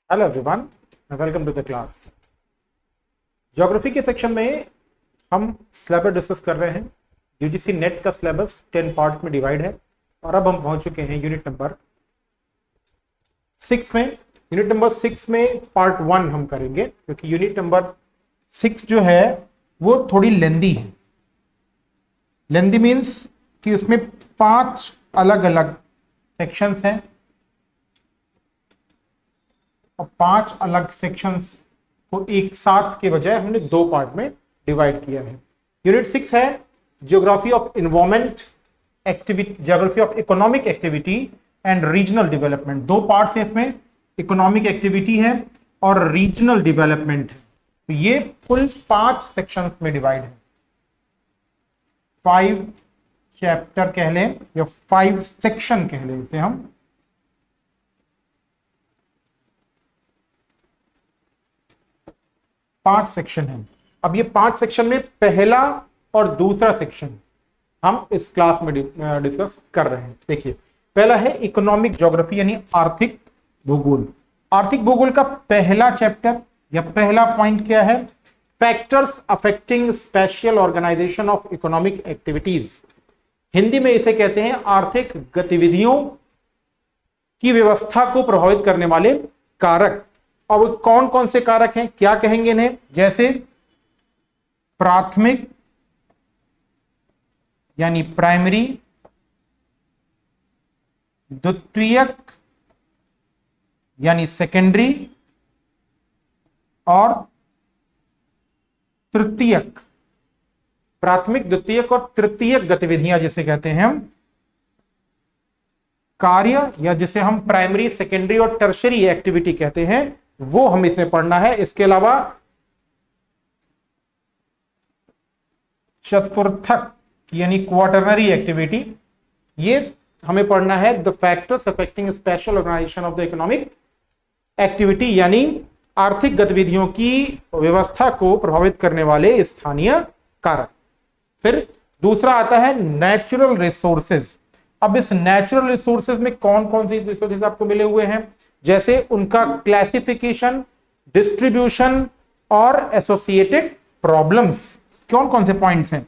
Hello everyone, welcome to the class. Geography के section में हम सिलेबस डिस्कस कर रहे हैं। यूजीसी नेट का सिलेबस 10 पार्ट्स में डिवाइड है और अब हम पहुंच चुके हैं यूनिट नंबर 6 में। यूनिट नंबर 6 में पार्ट 1 हम करेंगे क्योंकि यूनिट नंबर 6 जो है वो थोड़ी लेंदी है। लेंदी मीन्स कि उसमें 5 अलग अलग सेक्शंस हैं और 5 अलग सेक्शंस को एक साथ के बजाय हमने 2 पार्ट में डिवाइड किया है। यूनिट 6 है geography of environment activity, geography of economic activity and regional development. 2 parts है इसमें, इकोनॉमिक एक्टिविटी है और रीजनल डेवलपमेंट है। तो ये कुल 5 सेक्शंस में डिवाइड है। 5 चैप्टर कह लें या 5 सेक्शन कह लें इसे हम। 5 सेक्शन है। अब ये 5 सेक्शन में पहला और दूसरा सेक्शन हम इस क्लास में डिस्कस कर रहे हैं। देखिए, पहला है इकोनॉमिक ज्योग्राफी यानी आर्थिक भूगोल। आर्थिक भूगोल का पहला चैप्टर या पहला पॉइंट क्या है? Factors affecting special organisation of economic activities. Hindi में इसे कहते हैं आर्थिक गतिविधियों की व्यवस्था को प्रभावित करने वाले कारक। और वो कौन कौन से कारक हैं, क्या कहेंगे इन्हें? जैसे प्राथमिक यानी प्राइमरी, द्वितीयक यानी सेकेंडरी और तृतीयक। प्राथमिक, द्वितीयक और तृतीयक गतिविधियां जिसे कहते हैं हम कार्य, या जिसे हम प्राइमरी, सेकेंडरी और टर्शरी एक्टिविटी कहते हैं, वो हम इसमें पढ़ना है। इसके अलावा चतुर्थक यानी क्वार्टरनरी एक्टिविटी, ये हमें पढ़ना है। The factors affecting special organisation of the economic activity यानी आर्थिक गतिविधियों की व्यवस्था को प्रभावित करने वाले स्थानीय कारक। फिर दूसरा आता है नेचुरल रिसोर्सेज। अब इस नेचुरल रिसोर्सेज में कौन कौन सी रिसोर्सेज आपको मिले हुए हैं? जैसे उनका क्लासिफिकेशन, डिस्ट्रीब्यूशन और एसोसिएटेड प्रॉब्लम्स। कौन कौन से पॉइंट्स हैं?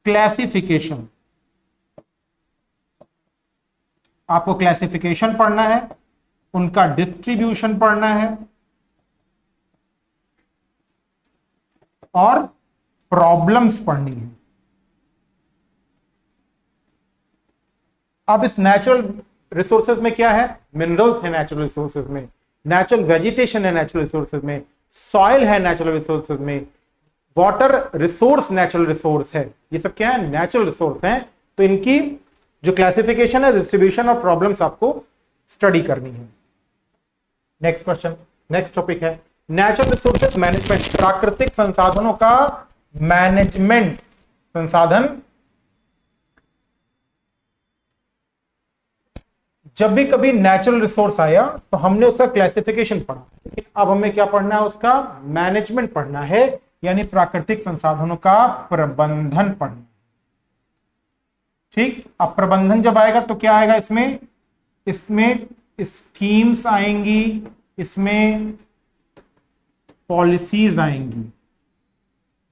क्लासिफिकेशन, आपको क्लासिफिकेशन पढ़ना है, उनका डिस्ट्रीब्यूशन पढ़ना है और प्रॉब्लम्स पढ़नी है। अब इस नेचुरल रिसोर्सेज में क्या है? मिनरल्स है नेचुरल रिसोर्सेज में, नेचुरल वेजिटेशन है नेचुरल रिसोर्सेज में, सॉइल है नेचुरल रिसोर्सेज में, वाटर रिसोर्स नेचुरल रिसोर्स है। ये सब क्या है? नेचुरल रिसोर्स हैं। तो इनकी जो क्लासिफिकेशन है, डिस्ट्रीब्यूशन और प्रॉब्लम्स आपको स्टडी करनी है। नेक्स्ट क्वेश्चन, नेक्स्ट टॉपिक है नेचुरल रिसोर्सेज मैनेजमेंट। प्राकृतिक संसाधनों का मैनेजमेंट। संसाधन, जब भी कभी नेचुरल रिसोर्स आया तो हमने उसका क्लासिफिकेशन पढ़ा, लेकिन अब हमें क्या पढ़ना है? उसका मैनेजमेंट पढ़ना है, यानी प्राकृतिक संसाधनों का प्रबंधन पढ़ना। ठीक, अब प्रबंधन जब आएगा तो क्या आएगा इसमें? इसमें स्कीम्स आएंगी, इसमें पॉलिसीज आएंगी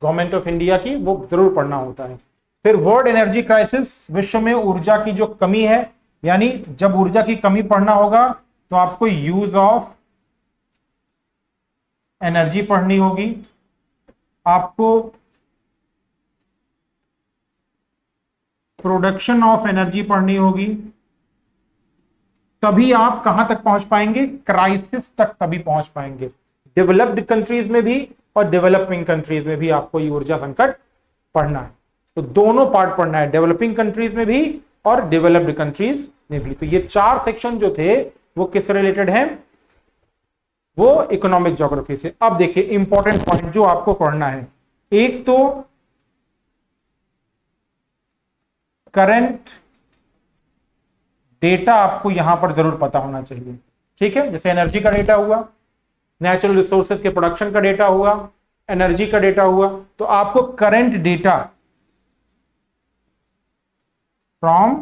गवर्नमेंट ऑफ इंडिया की, वो जरूर पढ़ना होता है। फिर वर्ल्ड एनर्जी क्राइसिस, विश्व में ऊर्जा की जो कमी है, यानी जब ऊर्जा की कमी पढ़ना होगा तो आपको यूज ऑफ एनर्जी पढ़नी होगी, आपको प्रोडक्शन ऑफ एनर्जी पढ़नी होगी। तभी आप कहां तक पहुंच पाएंगे? क्राइसिस तक तभी पहुंच पाएंगे। डेवलप्ड कंट्रीज में भी और डेवलपिंग कंट्रीज में भी आपको ये ऊर्जा संकट पढ़ना है। तो दोनों पार्ट पढ़ना है, डेवलपिंग कंट्रीज में भी और डेवलप्ड कंट्रीज में भी। तो ये 4 सेक्शन जो थे वो किससे रिलेटेड हैं? वो इकोनॉमिक ज्योग्राफी से। अब देखिए इंपॉर्टेंट पॉइंट जो आपको पढ़ना है, एक तो करंट डेटा आपको यहां पर जरूर पता होना चाहिए। ठीक है, जैसे एनर्जी का डेटा हुआ, नेचुरल रिसोर्सेज के प्रोडक्शन का डेटा हुआ, एनर्जी का डेटा हुआ, तो आपको current data from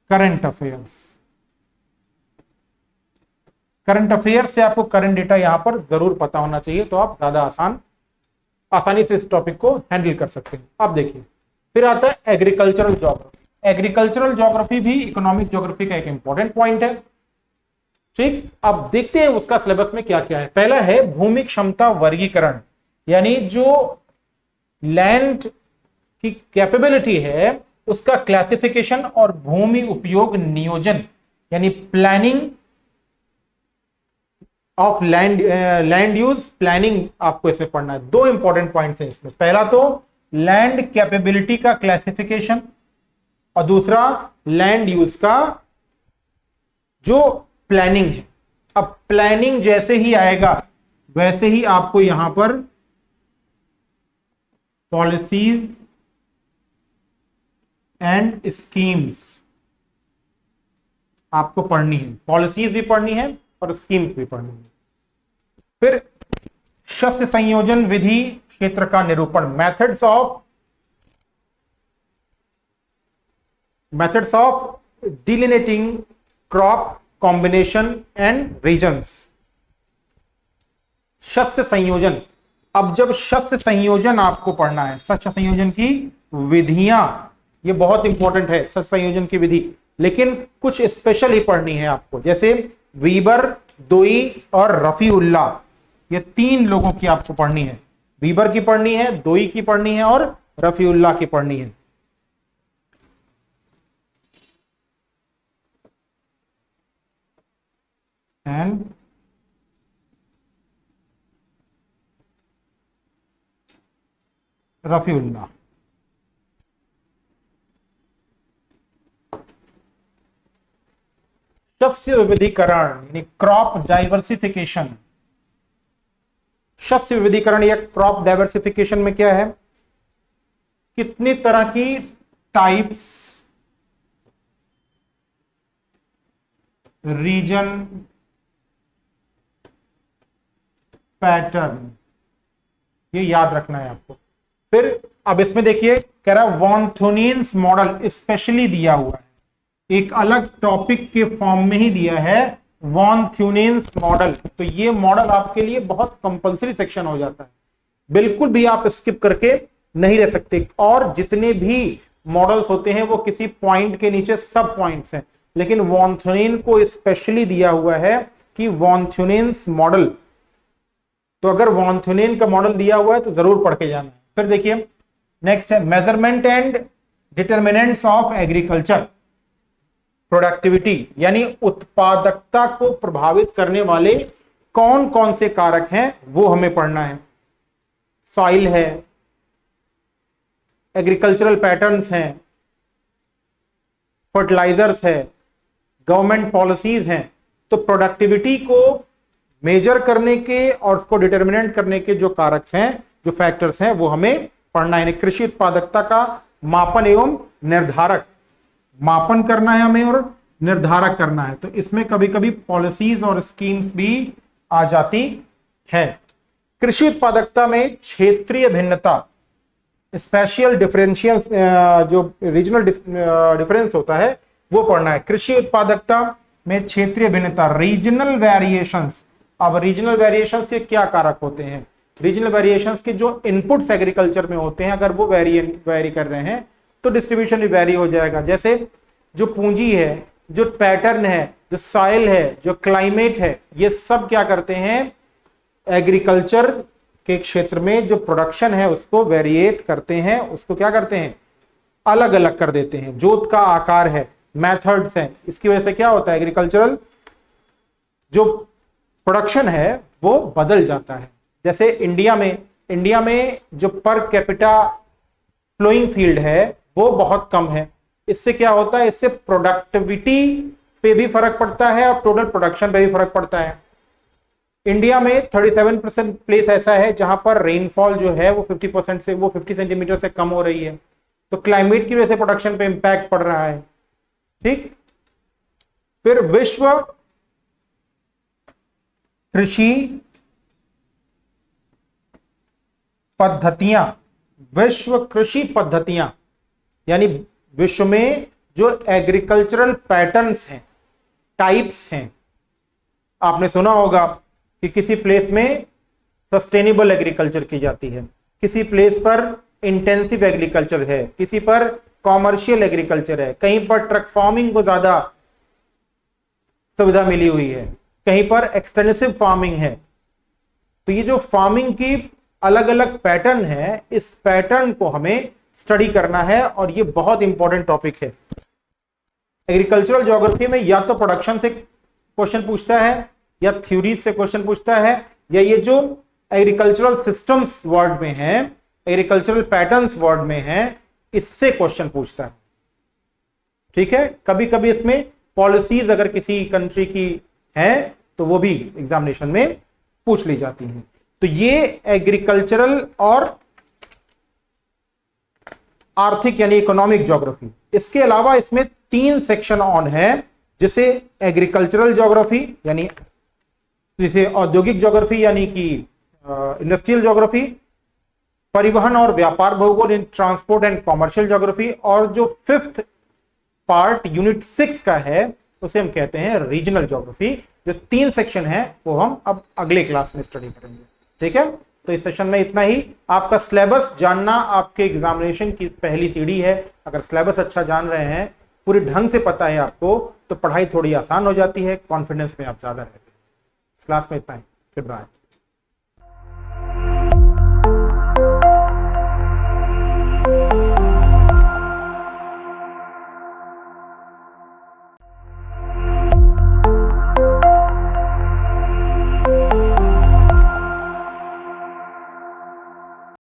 current affairs current affair से आपको करंट डेटा यहां पर जरूर पता होना चाहिए, तो आप ज्यादा आसानी से इस टॉपिक को हैंडल कर सकते हैं। अब देखिए, फिर आता है एग्रीकल्चरल ज्योग्राफी। एग्रीकल्चरल ज्योग्राफी भी इकोनॉमिक ज्योग्राफी का एक इंपॉर्टेंट पॉइंट है। ठीक, अब देखते हैं उसका सिलेबस में क्या क्या है। पहला है भूमि क्षमता वर्गीकरण, यानी जो लैंड की कैपेबिलिटी है उसका क्लासिफिकेशन और भूमि उपयोग नियोजन यानी planning of land use planning आपको इसे पढ़ना है। दो इंपॉर्टेंट पॉइंट्स हैं इसमें, पहला तो लैंड कैपेबिलिटी का क्लासिफिकेशन और दूसरा लैंड यूज का जो प्लानिंग है। अब प्लानिंग जैसे ही आएगा वैसे ही आपको यहां पर पॉलिसीज एंड स्कीम्स आपको पढ़नी है, पॉलिसीज भी पढ़नी है और स्कीम्स भी पढ़नी है। फिर शस्य संयोजन विधि क्षेत्र का निरूपण, methods of delineating crop combination and regions. शस्य संयोजन, अब जब शस्य संयोजन आपको पढ़ना है, शस्य संयोजन की विधियां, ये बहुत इंपॉर्टेंट है शस्य संयोजन की विधि, लेकिन कुछ स्पेशल ही पढ़नी है आपको, जैसे वीबर, दोई और रफीउल्लाह, ये तीन लोगों की आपको पढ़नी है। वीबर की पढ़नी है, दोई की पढ़नी है और रफीउल्लाह की पढ़नी है। एंड रफीउल्लाह। शस्य विविधीकरण यानी क्रॉप डाइवर्सिफिकेशन। शस्य विविधीकरण या क्रॉप डाइवर्सिफिकेशन में क्या है, कितनी तरह की टाइप्स, रीजन, पैटर्न, ये याद रखना है आपको। फिर अब इसमें देखिए कह रहा है वॉन थ्योनियंस मॉडल स्पेशली दिया हुआ है, एक अलग टॉपिक के फॉर्म में ही दिया है वॉन थ्योनियंस मॉडल। तो ये मॉडल आपके लिए बहुत कंपलसरी सेक्शन हो जाता है, बिल्कुल भी आप स्किप करके नहीं रह सकते। और जितने भी मॉडल्स होते हैं वो किसी पॉइंट के नीचे सब पॉइंट्स हैं, लेकिन वॉन थ्योनियन को स्पेशली दिया हुआ है कि वॉन थ्योनियंस मॉडल, तो अगर वॉन थ्योनियन का मॉडल दिया हुआ है तो जरूर पढ़ के जाना है। फिर देखिए नेक्स्ट है measurement and determinants of agriculture productivity, यानी उत्पादकता को प्रभावित करने वाले कौन कौन से कारक हैं वो हमें पढ़ना है। सॉइल है, एग्रीकल्चरल पैटर्न्स हैं, फर्टिलाइजर्स है, गवर्नमेंट पॉलिसीज हैं। तो प्रोडक्टिविटी को मेजर करने के और उसको डिटरमिनेंट करने के जो कारक हैं, जो फैक्टर्स हैं, वो हमें पढ़ना है। कृषि उत्पादकता का मापन एवं निर्धारक, मापन करना है हमें और निर्धारक करना है। तो इसमें कभी कभी पॉलिसीज और स्कीम्स भी आ जाती है। कृषि उत्पादकता में क्षेत्रीय भिन्नता, स्पेशल डिफरेंशियल, जो रीजनल डिफरेंस होता है वो पढ़ना है। कृषि उत्पादकता में क्षेत्रीय भिन्नता, रीजनल वेरिएशंस। अब रीजनल वेरिएशंस के क्या कारक होते हैं, रीजनल वेरिएशंस के जो इनपुट्स एग्रीकल्चर में होते हैं अगर वो वेरी कर रहे हैं तो डिस्ट्रीब्यूशन भी वेरी हो जाएगा। जैसे जो पूंजी है, जो पैटर्न है, जो सॉइल है, जो क्लाइमेट है, ये सब क्या करते हैं, एग्रीकल्चर के क्षेत्र में जो प्रोडक्शन है उसको वेरिएट करते हैं, उसको क्या करते हैं, अलग अलग कर देते हैं। जोत का आकार है, मेथड्स हैं, इसकी वजह से क्या होता है, एग्रीकल्चरल जो प्रोडक्शन है वो बदल जाता है। जैसे इंडिया में जो पर कैपिटा फ्लोइंग फील्ड है वो बहुत कम है। इससे क्या होता है, इससे प्रोडक्टिविटी पे भी फर्क पड़ता है और टोटल प्रोडक्शन पे भी फर्क पड़ता है। इंडिया में 37% प्लेस ऐसा है जहां पर रेनफॉल जो है वो 50% से, वो 50 सेंटीमीटर से कम हो रही है, तो क्लाइमेट की वजह से प्रोडक्शन पे इंपैक्ट पड़ रहा है। ठीक, फिर विश्व कृषि पद्धतियां, विश्व कृषि पद्धतियां यानी विश्व में जो एग्रीकल्चरल पैटर्न्स हैं, टाइप्स हैं, आपने सुना होगा कि किसी प्लेस में सस्टेनेबल एग्रीकल्चर की जाती है, किसी प्लेस पर इंटेंसिव एग्रीकल्चर है, किसी पर कॉमर्शियल एग्रीकल्चर है, कहीं पर ट्रक फार्मिंग को ज्यादा सुविधा मिली हुई है, कहीं पर एक्सटेंसिव फार्मिंग है। तो ये जो फार्मिंग की अलग अलग पैटर्न है, इस पैटर्न को हमें स्टडी करना है और ये बहुत इंपॉर्टेंट टॉपिक है। एग्रीकल्चरल ज्योग्राफी में या तो प्रोडक्शन से क्वेश्चन पूछता है, या थ्योरीज से क्वेश्चन पूछता है, या ये जो एग्रीकल्चरल सिस्टम्स वर्ड में है, एग्रीकल्चरल पैटर्न्स वर्ड में है, इससे क्वेश्चन पूछता है। ठीक है, कभी कभी इसमें पॉलिसीज अगर किसी कंट्री की है तो वो भी एग्जामिनेशन में पूछ ली जाती हैं। तो ये एग्रीकल्चरल और आर्थिक यानी इकोनॉमिक ज्योग्राफी। इसके अलावा इसमें 3 सेक्शन ऑन है, जिसे एग्रीकल्चरल ज्योग्राफी यानी जिसे औद्योगिक ज्योग्राफी यानी कि इंडस्ट्रियल ज्योग्राफी, परिवहन और व्यापार भूगोल इन ट्रांसपोर्ट एंड कॉमर्शियल ज्योग्राफी, और जो 5th पार्ट यूनिट 6 का है उसे हम कहते हैं रीजनल ज्योग्राफी। जो 3 सेक्शन है वो हम अब अगले क्लास में स्टडी करेंगे। ठीक है, तो इस सेशन में इतना ही। आपका सिलेबस जानना आपके एग्जामिनेशन की पहली सीढ़ी है। अगर सिलेबस अच्छा जान रहे हैं, पूरे ढंग से पता है आपको, तो पढ़ाई थोड़ी आसान हो जाती है, कॉन्फिडेंस में आप ज्यादा रहते हैं। इस क्लास में इतना ही, गुड बाय।